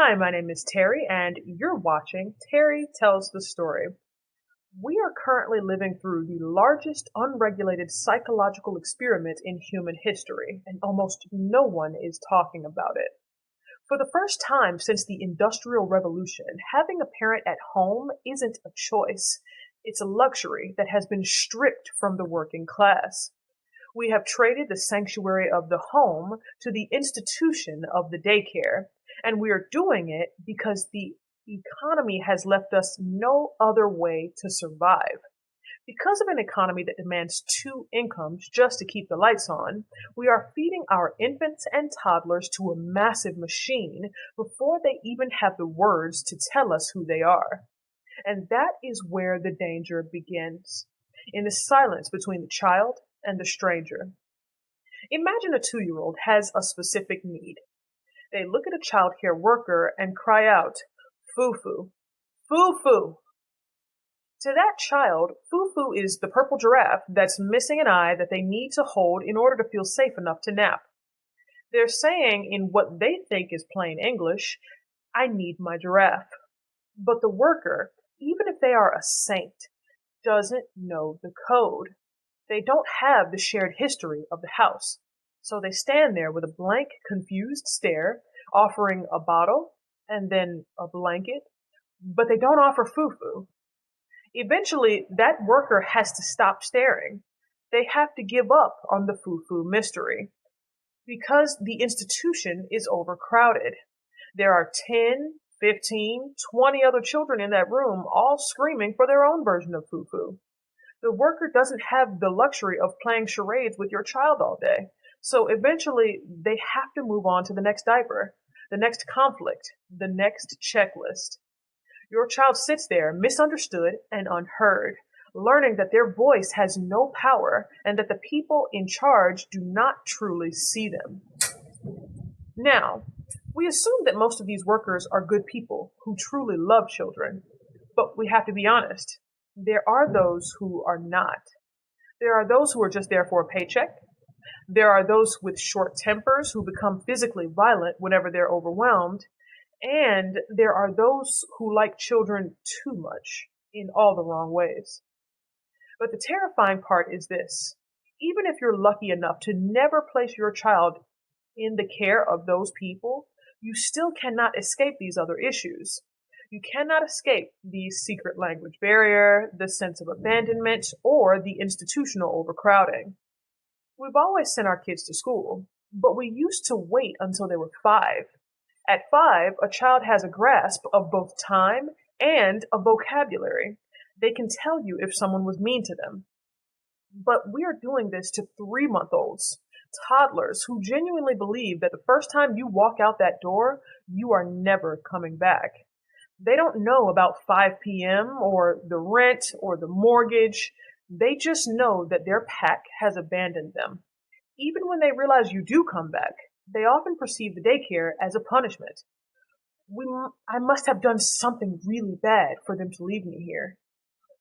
Hi, my name is Terry, and you're watching Terry Tells the Story. We are currently living through the largest unregulated psychological experiment in human history, and almost no one is talking about it. For the first time since the Industrial Revolution, having a parent at home isn't a choice. It's a luxury that has been stripped from the working class. We have traded the sanctuary of the home to the institution of the daycare, and we are doing it because the economy has left us no other way to survive. Because of an economy that demands two incomes just to keep the lights on, we are feeding our infants and toddlers to a massive machine before they even have the words to tell us who they are. And that is where the danger begins, in the silence between the child and the stranger. Imagine a 2-year-old has a specific need. They look at a child care worker and cry out, "Foo-foo, foo-foo." To that child, foo-foo is the purple giraffe that's missing an eye that they need to hold in order to feel safe enough to nap. They're saying in what they think is plain English, "I need my giraffe." But the worker, even if they are a saint, doesn't know the code. They don't have the shared history of the house. So they stand there with a blank, confused stare, offering a bottle and then a blanket, but they don't offer foo-foo. Eventually, that worker has to stop staring. They have to give up on the foo-foo mystery because the institution is overcrowded. There are 10, 15, 20 other children in that room, all screaming for their own version of foo-foo. The worker doesn't have the luxury of playing charades with your child all day. So eventually, they have to move on to the next diaper, the next conflict, the next checklist. Your child sits there, misunderstood and unheard, learning that their voice has no power and that the people in charge do not truly see them. Now, we assume that most of these workers are good people who truly love children, but we have to be honest. There are those who are not. There are those who are just there for a paycheck. There are those with short tempers who become physically violent whenever they're overwhelmed. And there are those who like children too much in all the wrong ways. But the terrifying part is this. Even if you're lucky enough to never place your child in the care of those people, you still cannot escape these other issues. You cannot escape the secret language barrier, the sense of abandonment, or the institutional overcrowding. We've always sent our kids to school, but we used to wait until they were 5. At 5, a child has a grasp of both time and a vocabulary. They can tell you if someone was mean to them. But we are doing this to 3-month-olds, toddlers who genuinely believe that the first time you walk out that door, you are never coming back. They don't know about 5 p.m. or the rent or the mortgage. They just know that their pack has abandoned them. Even when they realize you do come back, they often perceive the daycare as a punishment. I must have done something really bad for them to leave me here.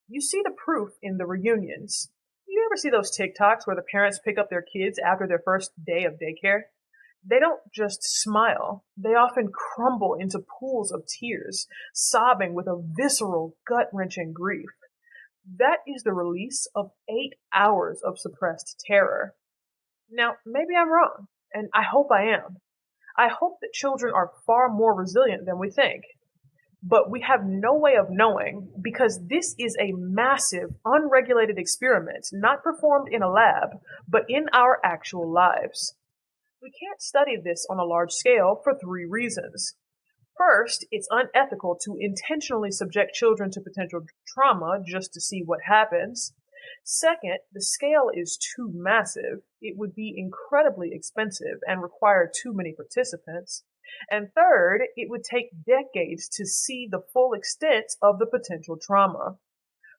You see the proof in the reunions. You ever see those TikToks where the parents pick up their kids after their first day of daycare? They don't just smile. They often crumble into pools of tears, sobbing with a visceral, gut-wrenching grief. That is the release of 8 hours of suppressed terror. Now, maybe I'm wrong, and I hope I am. I hope that children are far more resilient than we think. But we have no way of knowing because this is a massive, unregulated experiment, not performed in a lab, but in our actual lives. We can't study this on a large scale for 3 reasons. First, it's unethical to intentionally subject children to potential trauma just to see what happens. Second, the scale is too massive. It would be incredibly expensive and require too many participants. And third, it would take decades to see the full extent of the potential trauma.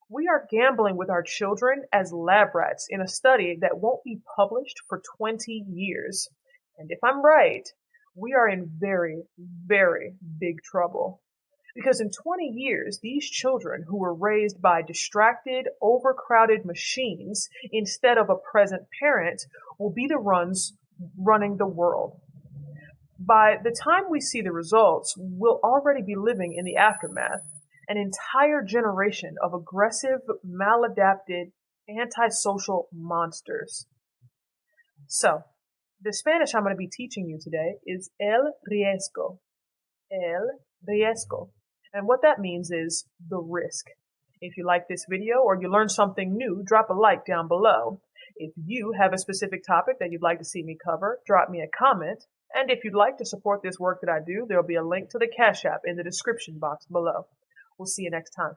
We are gambling with our children as lab rats in a study that won't be published for 20 years. And if I'm right, we are in very, very big trouble. Because in 20 years, these children who were raised by distracted, overcrowded machines instead of a present parent will be the ones running the world. By the time we see the results, we'll already be living in the aftermath. An entire generation of aggressive, maladapted, antisocial monsters. So, the Spanish I'm going to be teaching you today is el riesgo. El riesgo. And what that means is the risk. If you like this video or you learned something new, drop a like down below. If you have a specific topic that you'd like to see me cover, drop me a comment. And if you'd like to support this work that I do, there'll be a link to the Cash App in the description box below. We'll see you next time.